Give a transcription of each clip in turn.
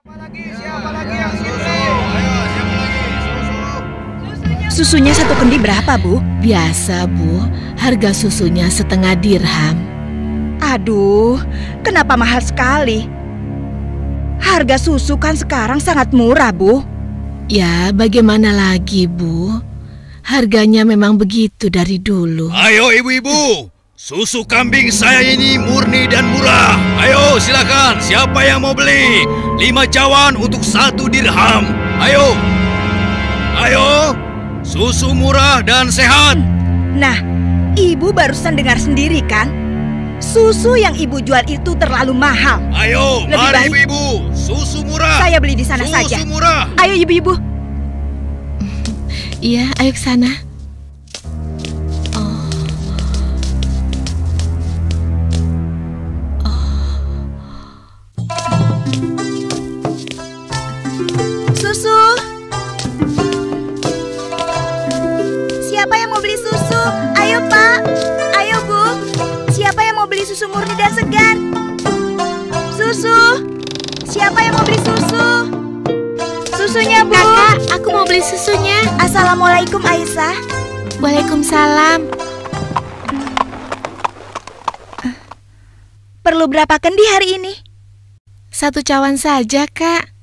Siapa lagi yang susu? Ayo, siapa lagi? Susunya satu kendi berapa, Bu? Biasa, Bu. Harga susunya setengah dirham. Aduh, kenapa mahal sekali? Harga susu kan sekarang sangat murah, Bu. Ya, bagaimana lagi, Bu? Harganya memang begitu dari dulu. Ayo ibu-ibu, susu kambing saya ini murni dan murah. Ayo silakan, siapa yang mau beli? 5 cawan untuk 1 dirham. Ayo, ayo, susu murah dan sehat. Nah, Ibu barusan dengar sendiri kan? Susu yang Ibu jual itu terlalu mahal. Ayo, Lebih mari baik ibu-ibu, susu murah. saya beli di sana saja. Susu murah. Ayo Ibu-ibu. Iya, ayo ke sana. Susu. Siapa yang mau beli susu? Ayo Pak. Ayo Bu. Siapa yang mau beli susu murni dan segar? Susu. Siapa yang mau beli susu? Susunya Bu. Kakak, aku mau beli susunya. Assalamualaikum Aisyah. Waalaikumsalam. Perlu berapa kendi hari ini? 1 cawan saja, Kak.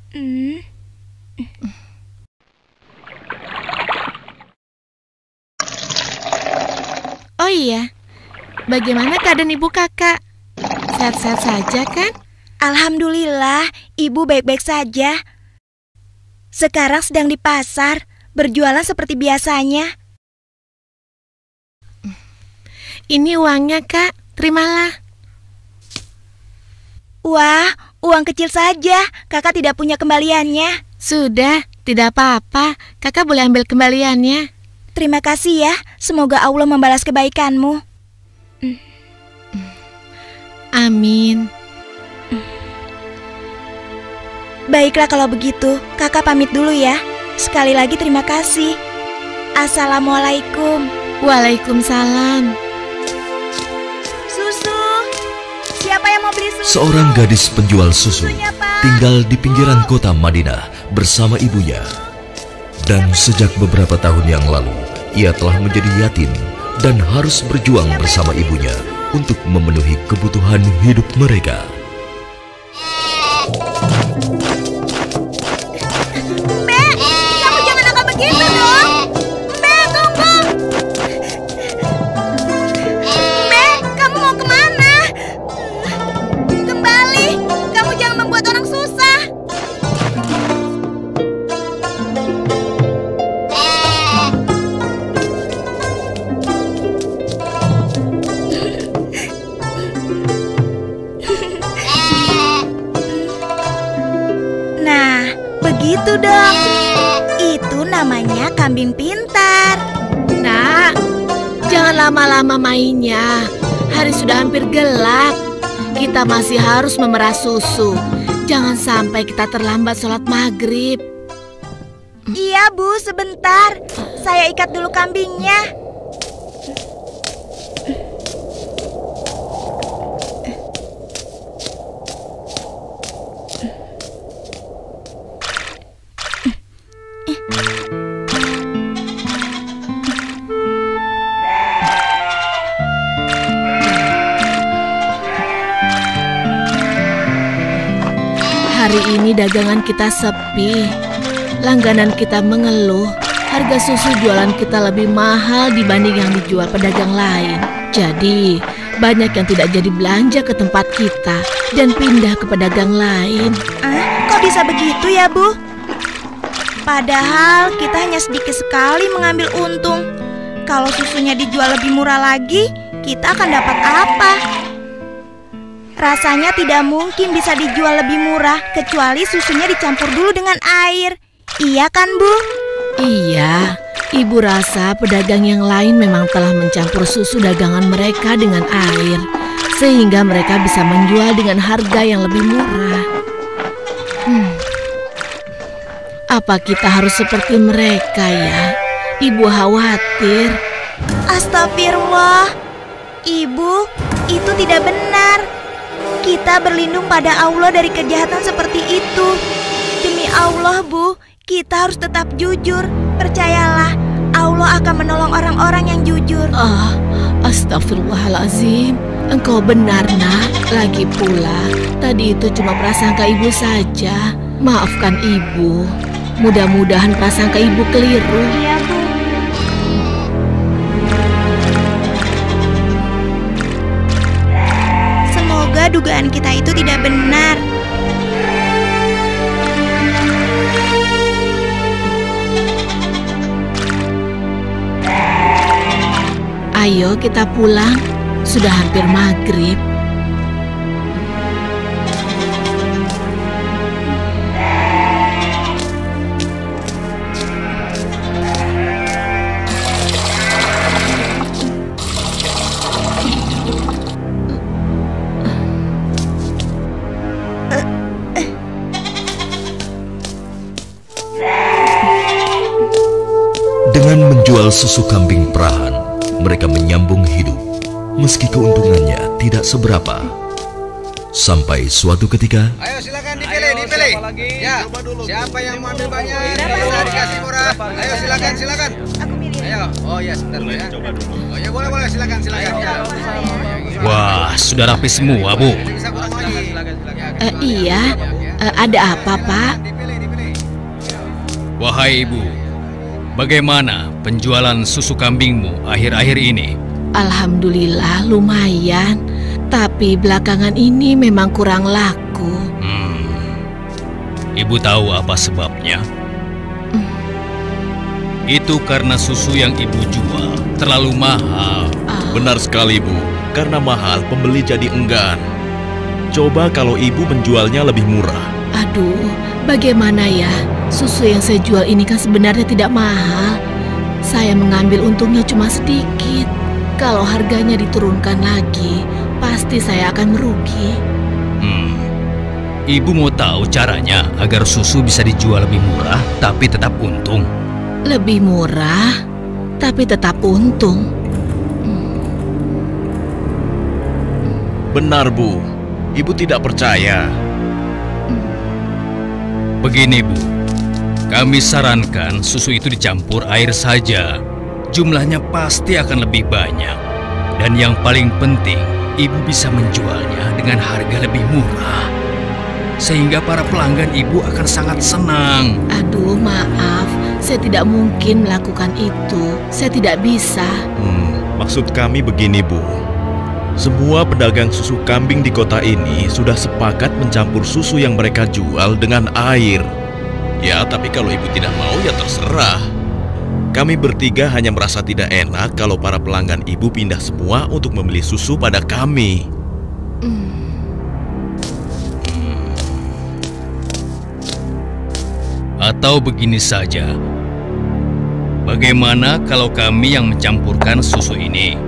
Oh iya, bagaimana keadaan ibu kakak? Sehat-sehat saja kan? Alhamdulillah, Ibu baik-baik saja. Sekarang sedang di pasar, berjualan seperti biasanya. Ini uangnya, Kak. Terimalah. Wah, uang kecil saja. Kakak tidak punya kembaliannya. Sudah, tidak apa-apa. Kakak boleh ambil kembaliannya. Terima kasih ya. Semoga Allah membalas kebaikanmu. Amin. Baiklah kalau begitu, kakak pamit dulu ya. Sekali lagi terima kasih. Assalamualaikum. Waalaikumsalam. Susu. Siapa yang mau beli susu? Seorang gadis penjual susu Susunya, Pak. tinggal di pinggiran kota Madinah bersama ibunya. Dan sejak beberapa tahun yang lalu, ia telah menjadi yatim dan harus berjuang bersama ibunya untuk memenuhi kebutuhan hidup mereka. Mbak, kamu jangan nakal begitu dong. Mbak, tunggu. Mbak, kamu mau kemana? Kembali, kamu jangan membuat orang susah. Nah, begitu dong. Itu namanya kambing pintar. Nak, jangan lama-lama mainnya. Hari sudah hampir gelap. Kita masih harus memerah susu. Jangan sampai kita terlambat sholat maghrib. Iya, Bu, sebentar. Saya ikat dulu kambingnya. Hari ini dagangan kita sepi. Langganan kita mengeluh. Harga susu jualan kita lebih mahal dibanding yang dijual pedagang lain. Jadi, banyak yang tidak jadi belanja ke tempat kita dan pindah ke pedagang lain. Kok bisa begitu ya, Bu? Padahal kita hanya sedikit sekali mengambil untung. Kalau susunya dijual lebih murah lagi, kita akan dapat apa? Rasanya tidak mungkin bisa dijual lebih murah kecuali susunya dicampur dulu dengan air. Iya kan, Bu? Iya, ibu rasa pedagang yang lain memang telah mencampur susu dagangan mereka dengan air, sehingga mereka bisa menjual dengan harga yang lebih murah. Apa kita harus seperti mereka ya? Ibu khawatir. Astagfirullah. Ibu, itu tidak benar. Kita berlindung pada Allah dari kejahatan seperti itu. Demi Allah, Bu, kita harus tetap jujur. Percayalah, Allah akan menolong orang-orang yang jujur. Astagfirullahalazim. Engkau benar, Nak. Lagi pula, tadi itu cuma prasangka Ibu saja. Maafkan Ibu. Mudah-mudahan prasangka Ibu keliru. Iya, Bu. Semoga dugaan kita itu tidak benar. Ayo kita pulang. Sudah hampir maghrib. Dengan menjual susu kambing perahan, mereka menyambung hidup, meski keuntungannya tidak seberapa. Sampai suatu ketika, Ayo silakan dipilih. Ya, siapa yang mau ambil banyak bisa dikasih murah. Ayo silakan. Aku milih. Ayo, oh ya sebentar ya. Oh ya boleh silakan. Ya. Wah, sudah rapi semua, Bu. Bisa kurang lagi. Iya, ada apa, Pak? Dipilih. Wahai Ibu, bagaimana penjualan susu kambingmu akhir-akhir ini? Alhamdulillah lumayan, tapi belakangan ini memang kurang laku. Ibu tahu apa sebabnya? Itu karena susu yang Ibu jual terlalu mahal. Benar sekali, Bu. Karena mahal, pembeli jadi enggan. Coba kalau Ibu menjualnya lebih murah. Aduh, bagaimana ya? Susu yang saya jual ini kan sebenarnya tidak mahal. Saya mengambil untungnya cuma sedikit. Kalau harganya diturunkan lagi, pasti saya akan merugi. Ibu mau tahu caranya agar susu bisa dijual lebih murah tapi tetap untung? Lebih murah, tapi tetap untung. Benar, Bu. Ibu tidak percaya. Begini, Bu. Kami sarankan susu itu dicampur air saja. Jumlahnya pasti akan lebih banyak. Dan yang paling penting, Ibu bisa menjualnya dengan harga lebih murah. Sehingga para pelanggan Ibu akan sangat senang. Aduh, maaf. Saya tidak mungkin melakukan itu. Saya tidak bisa. Maksud kami begini, Bu. Semua pedagang susu kambing di kota ini sudah sepakat mencampur susu yang mereka jual dengan air. Ya, tapi kalau Ibu tidak mau, ya terserah. Kami bertiga hanya merasa tidak enak kalau para pelanggan Ibu pindah semua untuk membeli susu pada kami. Atau begini saja, bagaimana kalau kami yang mencampurkan susu ini?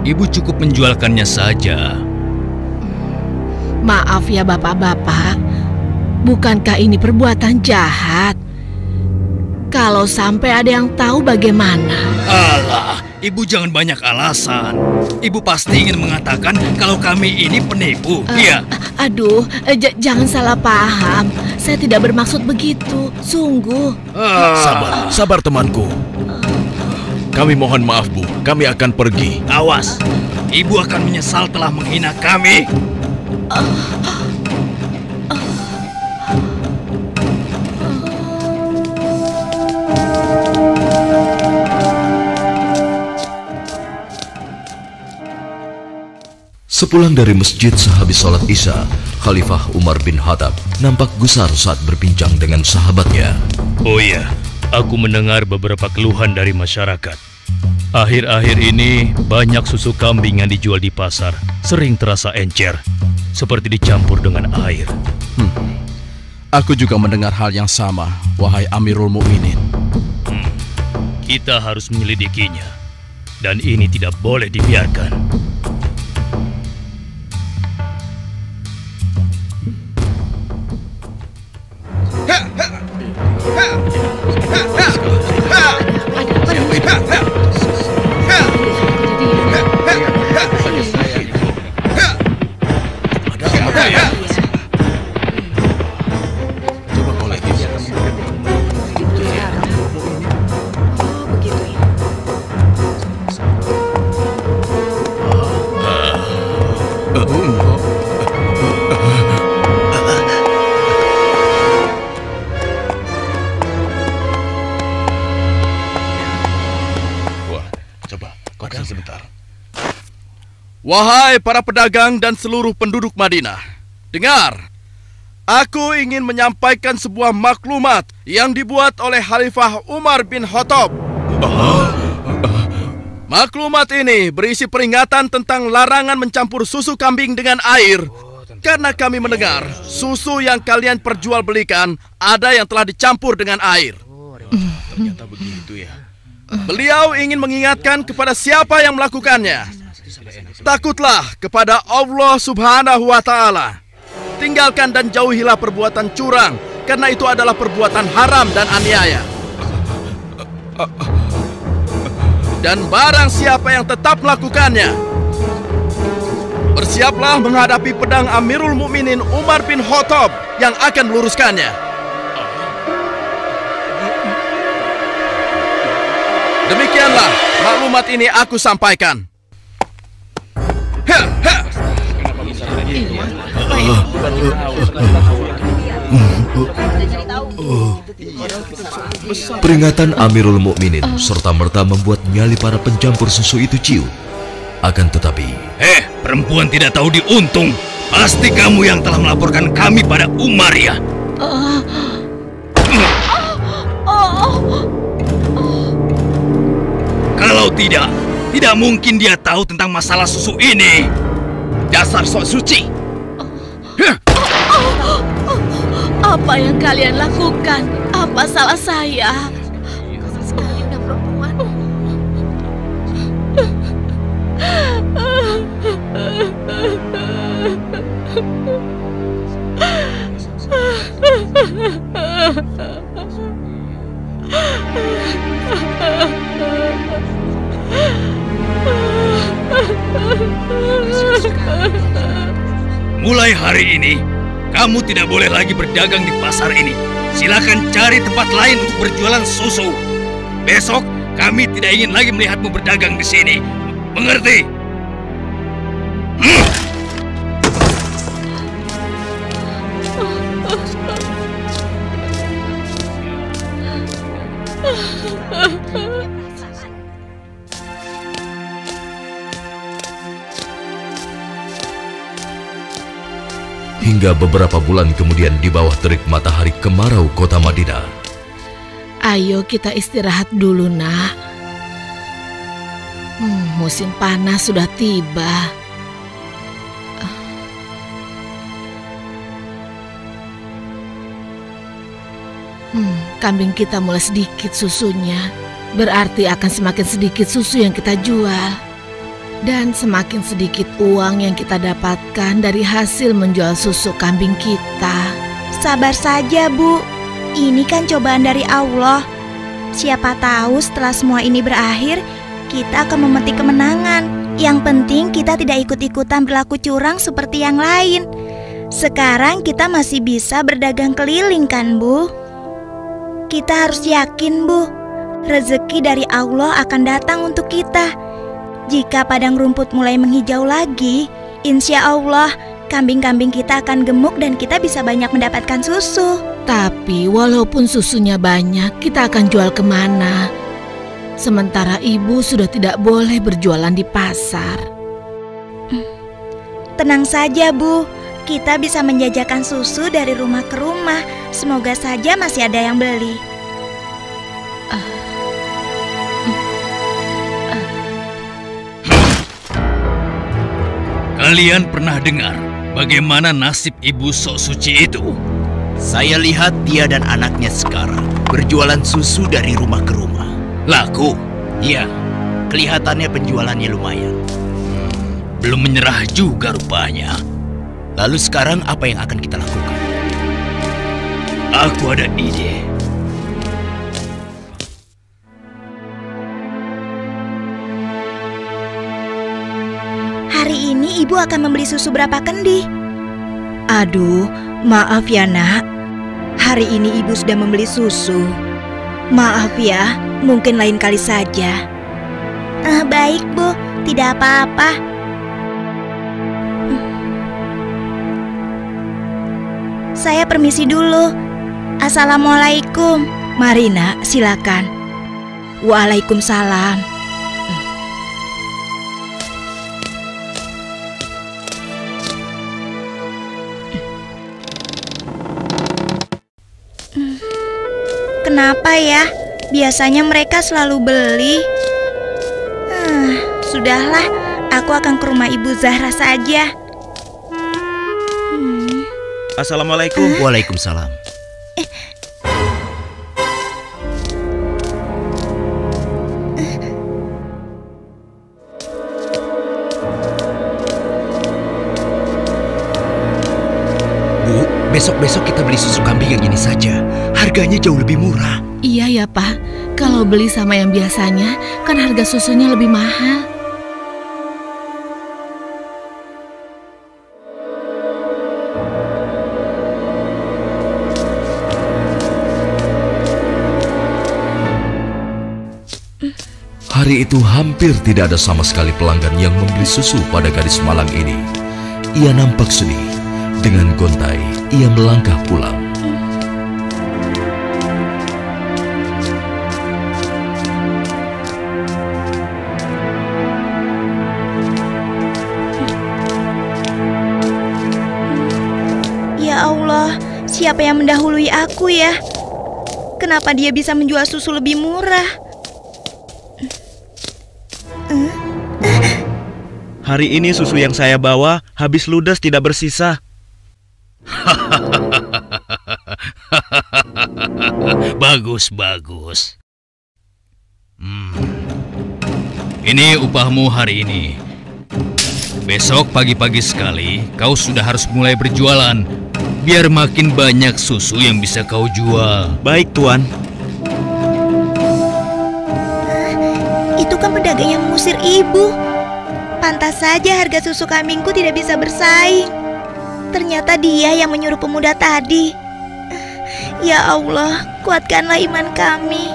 Ibu cukup menjualkannya saja. Maaf ya bapak-bapak, bukankah ini perbuatan jahat? Kalau sampai ada yang tahu bagaimana? Alah, Ibu jangan banyak alasan. Ibu pasti ingin mengatakan kalau kami ini penipu, iya? Aduh, jangan salah paham. Saya tidak bermaksud begitu, sungguh. Sabar temanku. Kami mohon maaf, Bu. Kami akan pergi. Awas, Ibu akan menyesal telah menghina kami. sepulang dari masjid sehabis sholat Isya, Khalifah Umar bin Khattab nampak gusar saat berbincang dengan sahabatnya. Oh iya, aku mendengar beberapa keluhan dari masyarakat. Akhir-akhir ini banyak susu kambing yang dijual di pasar sering terasa encer, seperti dicampur dengan air. Aku juga mendengar hal yang sama, wahai Amirul Mukminin. Kita harus menyelidikinya, dan ini tidak boleh dibiarkan. Wahai para pedagang dan seluruh penduduk Madinah, dengar. Aku ingin menyampaikan sebuah maklumat yang dibuat oleh Khalifah Umar bin Khattab. Maklumat ini berisi peringatan tentang larangan mencampur susu kambing dengan air. Karena kami mendengar susu yang kalian perjualbelikan ada yang telah dicampur dengan air. Ternyata begitu ya. Beliau ingin mengingatkan kepada siapa yang melakukannya. Takutlah kepada Allah Subhanahu wa Ta'ala. Tinggalkan dan jauhilah perbuatan curang, karena itu adalah perbuatan haram dan aniaya. Dan barang siapa yang tetap melakukannya, bersiaplah menghadapi pedang Amirul Mukminin Umar bin Khattab yang akan meluruskannya. Demikianlah maklumat ini aku sampaikan. Peringatan Amirul Mukminin serta-merta membuat nyali para pencampur susu itu ciut. Akan tetapi, perempuan tidak tahu diuntung. Pasti kamu yang telah melaporkan kami pada Umar ya? Kalau tidak mungkin dia tahu tentang masalah susu ini. Dasar sok suci. Apa yang kalian lakukan? Apa salah saya? Mulai hari ini, kamu tidak boleh lagi berdagang di pasar ini. Silakan cari tempat lain untuk berjualan susu. Besok, kami tidak ingin lagi melihatmu berdagang di sini. Mengerti? hingga beberapa bulan kemudian di bawah terik matahari kemarau kota Madinah. Ayo kita istirahat dulu, nak. Musim panas sudah tiba. Kambing kita mulai sedikit susunya. Berarti akan semakin sedikit susu yang kita jual. Dan semakin sedikit uang yang kita dapatkan dari hasil menjual susu kambing kita. Sabar saja, Bu. Ini kan cobaan dari Allah. Siapa tahu setelah semua ini berakhir, kita akan memetik kemenangan. Yang penting kita tidak ikut-ikutan berlaku curang seperti yang lain. Sekarang kita masih bisa berdagang keliling kan, Bu? Kita harus yakin, Bu. Rezeki dari Allah akan datang untuk kita. Jika padang rumput mulai menghijau lagi, insya Allah kambing-kambing kita akan gemuk dan kita bisa banyak mendapatkan susu. Tapi walaupun susunya banyak, kita akan jual kemana? Sementara ibu sudah tidak boleh berjualan di pasar. Tenang saja, Bu. Kita bisa menjajakan susu dari rumah ke rumah. Semoga saja masih ada yang beli. Kalian pernah dengar bagaimana nasib ibu sok suci itu? Saya lihat dia dan anaknya sekarang berjualan susu dari rumah ke rumah. Laku? Ya, kelihatannya penjualannya lumayan. Belum menyerah juga rupanya. Lalu sekarang apa yang akan kita lakukan? Aku ada ide. Hari ini ibu akan membeli susu berapa kendi? Aduh, maaf ya nak. Hari ini ibu sudah membeli susu. Maaf ya, mungkin lain kali saja. Baik, Bu, tidak apa-apa. Saya permisi dulu. Assalamualaikum. Mari nak, silakan. Waalaikumsalam. kenapa ya? Biasanya mereka selalu beli. Sudahlah, aku akan ke rumah Ibu Zahra saja. Assalamualaikum. Waalaikumsalam. Bu, besok-besok kita beli susu kambing yang ini saja. Harganya jauh lebih murah. Iya ya, Pak. Kalau beli sama yang biasanya, kan harga susunya lebih mahal. Hari itu hampir tidak ada sama sekali pelanggan yang membeli susu pada gadis malang ini. Ia nampak sedih. Dengan gontai, ia melangkah pulang. Ya Allah, siapa yang mendahului aku ya? Kenapa dia bisa menjual susu lebih murah? Hari ini susu yang saya bawa habis ludes, tidak bersisa. Bagus, bagus. Ini upahmu hari ini. Besok pagi-pagi sekali kau sudah harus mulai berjualan, biar makin banyak susu yang bisa kau jual. Baik, Tuan. Itu kan pedagang yang mengusir ibu. Pantas saja harga susu kambingku tidak bisa bersaing. Ternyata dia yang menyuruh pemuda tadi. Ya Allah, kuatkanlah iman kami.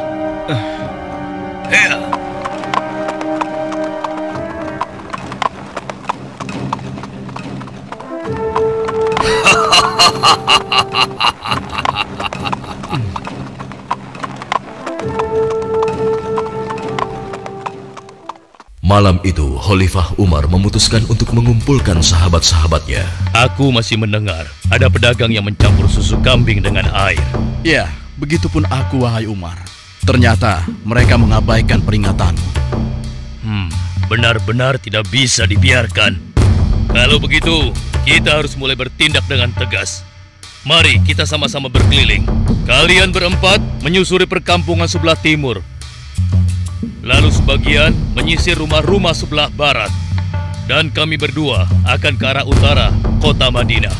Malam itu, Khalifah Umar memutuskan untuk mengumpulkan sahabat-sahabatnya. Aku masih mendengar ada pedagang yang mencampur susu kambing dengan air. Ya, begitupun aku, wahai Umar. Ternyata mereka mengabaikan peringatanmu. Benar-benar tidak bisa dibiarkan. Kalau begitu, kita harus mulai bertindak dengan tegas. Mari kita sama-sama berkeliling. Kalian berempat menyusuri perkampungan sebelah timur. Lalu sebagian menyisir rumah-rumah sebelah barat. Dan kami berdua akan ke arah utara, kota Madinah.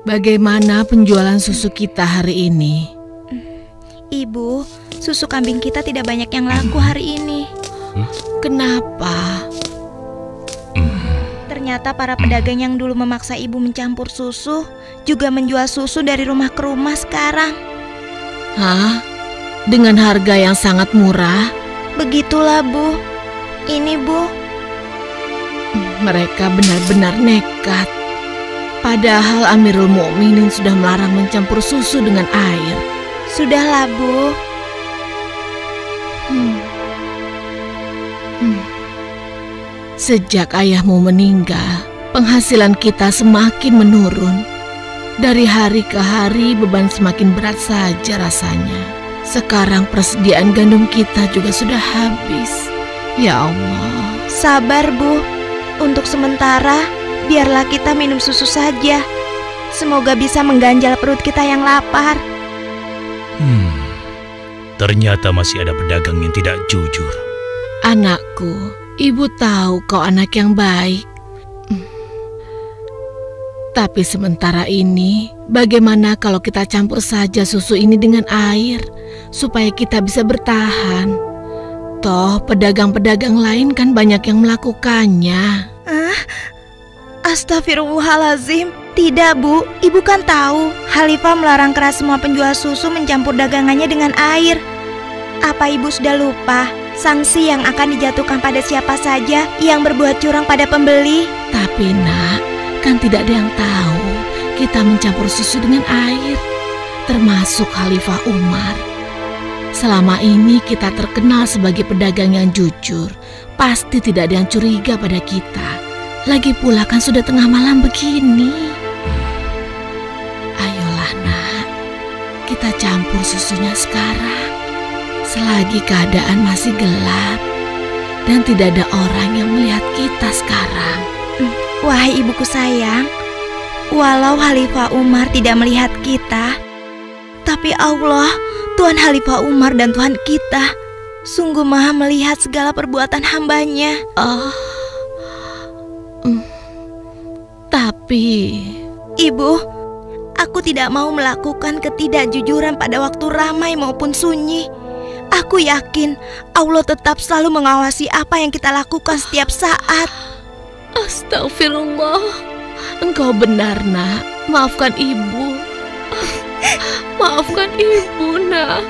Bagaimana penjualan susu kita hari ini? Ibu, susu kambing kita tidak banyak yang laku hari ini. Kenapa? Ternyata para pedagang yang dulu memaksa ibu mencampur susu juga menjual susu dari rumah ke rumah sekarang. Hah? Dengan harga yang sangat murah? Begitulah, Bu. Ini, Bu. Mereka benar-benar nekat. Padahal Amirul Mukminin sudah melarang mencampur susu dengan air. Sudahlah, Bu. Sejak ayahmu meninggal, penghasilan kita semakin menurun. Dari hari ke hari beban semakin berat saja rasanya. Sekarang persediaan gandum kita juga sudah habis. Ya Allah. Sabar, Bu. Untuk sementara, biarlah kita minum susu saja. Semoga bisa mengganjal perut kita yang lapar. Ternyata masih ada pedagang yang tidak jujur. Anakku, ibu tahu kau anak yang baik. Tapi sementara ini, bagaimana kalau kita campur saja susu ini dengan air, supaya kita bisa bertahan? Toh, pedagang-pedagang lain kan banyak yang melakukannya. Astagfirullahalazim. Tidak, Bu. Ibu kan tahu, Khalifah melarang keras semua penjual susu mencampur dagangannya dengan air. Apa ibu sudah lupa sanksi yang akan dijatuhkan pada siapa saja yang berbuat curang pada pembeli? Tapi nak, kan tidak ada yang tahu kita mencampur susu dengan air, termasuk Khalifah Umar. Selama ini kita terkenal sebagai pedagang yang jujur, pasti tidak ada yang curiga pada kita. Lagi pula kan sudah tengah malam begini. Ayolah nak, kita campur susunya sekarang. Selagi keadaan masih gelap dan tidak ada orang yang melihat kita sekarang. Wahai ibuku sayang, walau Khalifah Umar tidak melihat kita, tapi Allah, Tuhan Khalifah Umar dan Tuhan kita, sungguh maha melihat segala perbuatan hambanya. Tapi Ibu, aku tidak mau melakukan ketidakjujuran pada waktu ramai maupun sunyi. Aku yakin Allah tetap selalu mengawasi apa yang kita lakukan setiap saat. Astagfirullah, engkau benar nak. Maafkan ibu. Maafkan ibu nak.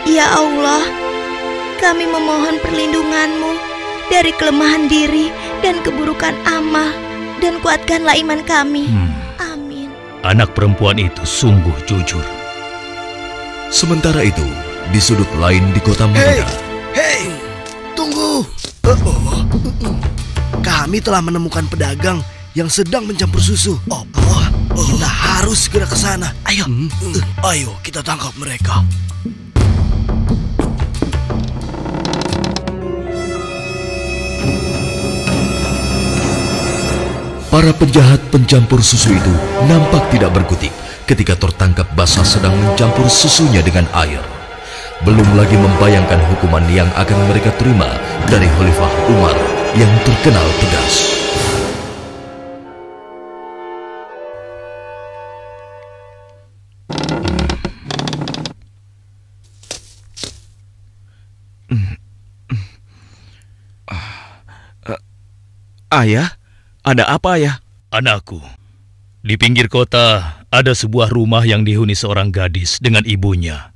Ya Allah, kami memohon perlindungan-Mu dari kelemahan diri dan keburukan amal, dan kuatkanlah iman kami. Amin. Anak perempuan itu sungguh jujur. Sementara itu, di sudut lain di kota Madinah. Hei, tunggu. Kami telah menemukan pedagang yang sedang mencampur susu. Kita harus segera ke sana. Ayo, ayo kita tangkap mereka. Para penjahat pencampur susu itu nampak tidak berkutik ketika tertangkap basah sedang mencampur susunya dengan air. Belum lagi membayangkan hukuman yang akan mereka terima dari Khalifah Umar yang terkenal tegas. Ayah? Ada apa ya? Anakku, di pinggir kota ada sebuah rumah yang dihuni seorang gadis dengan ibunya.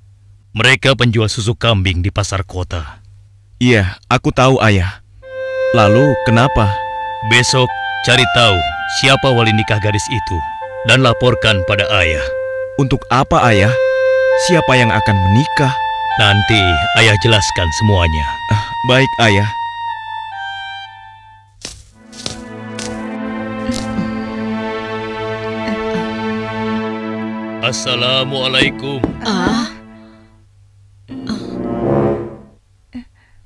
Mereka penjual susu kambing di pasar kota. Iya, aku tahu ayah. Lalu kenapa? Besok cari tahu siapa wali nikah gadis itu dan laporkan pada ayah. Untuk apa ayah? Siapa yang akan menikah? Nanti ayah jelaskan semuanya. Baik ayah. Assalamualaikum.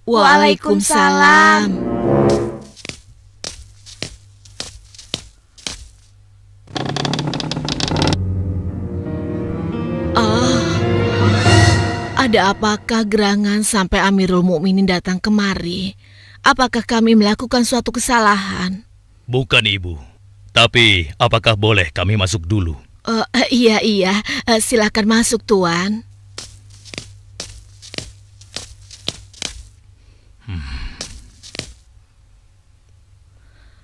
Waalaikumsalam. Ada apakah gerangan sampai Amirul Mukminin datang kemari? Apakah kami melakukan suatu kesalahan? Bukan, Ibu. Tapi apakah boleh kami masuk dulu? Iya, silakan masuk, Tuan.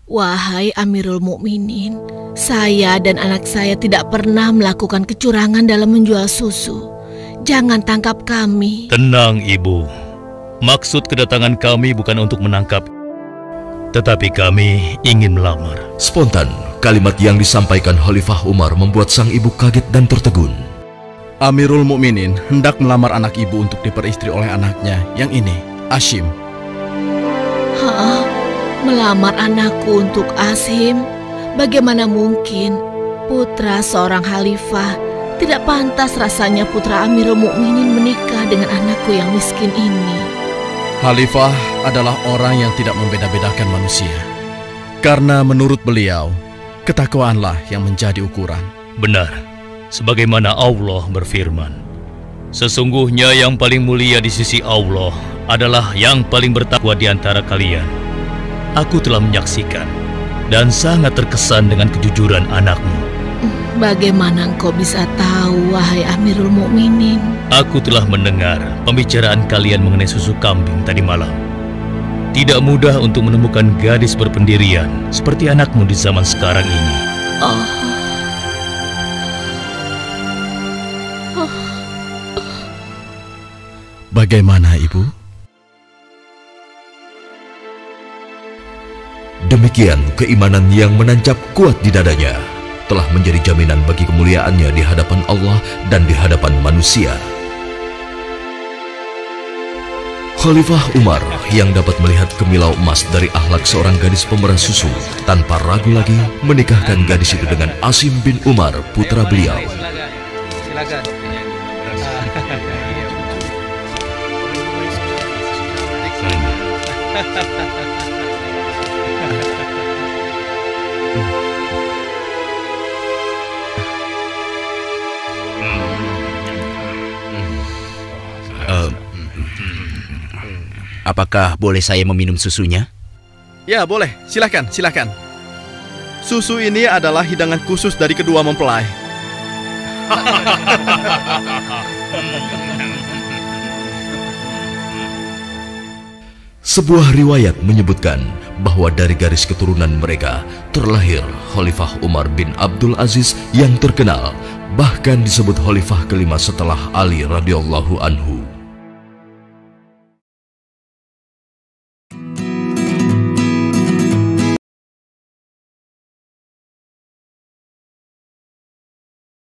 Wahai Amirul Mukminin, saya dan anak saya tidak pernah melakukan kecurangan dalam menjual susu. Jangan tangkap kami. Tenang, Ibu. Maksud kedatangan kami bukan untuk menangkap, tetapi kami ingin melamar. Spontan, kalimat yang disampaikan Khalifah Umar membuat sang ibu kaget dan tertegun. Amirul Mukminin hendak melamar anak ibu untuk diperistri oleh anaknya yang ini, Ashim. Melamar anakku untuk Ashim? Bagaimana mungkin? Putra seorang khalifah. Tidak pantas rasanya putra Amirul Mukminin menikah dengan anakku yang miskin ini. Khalifah adalah orang yang tidak membeda-bedakan manusia. Karena menurut beliau, ketakwaanlah yang menjadi ukuran. Benar, sebagaimana Allah berfirman, sesungguhnya yang paling mulia di sisi Allah adalah yang paling bertakwa di antara kalian. Aku telah menyaksikan dan sangat terkesan dengan kejujuran anakmu. Bagaimana engkau bisa tahu, wahai Amirul Mukminin? Aku telah mendengar pembicaraan kalian mengenai susu kambing tadi malam. Tidak mudah untuk menemukan gadis berpendirian seperti anakmu di zaman sekarang ini. Bagaimana, Ibu? Demikian keimanan yang menancap kuat di dadanya. telah menjadi jaminan bagi kemuliaannya di hadapan Allah dan di hadapan manusia. Khalifah Umar yang dapat melihat kemilau emas dari akhlak seorang gadis pemerah susu, tanpa ragu lagi menikahkan gadis itu dengan Asim bin Umar, putra beliau. Silakan. Apakah boleh saya meminum susunya? Ya, boleh. Silakan, silakan. Susu ini adalah hidangan khusus dari kedua mempelai. Sebuah riwayat menyebutkan bahwa dari garis keturunan mereka terlahir Khalifah Umar bin Abdul Aziz yang terkenal, bahkan disebut khalifah kelima setelah Ali radhiyallahu anhu.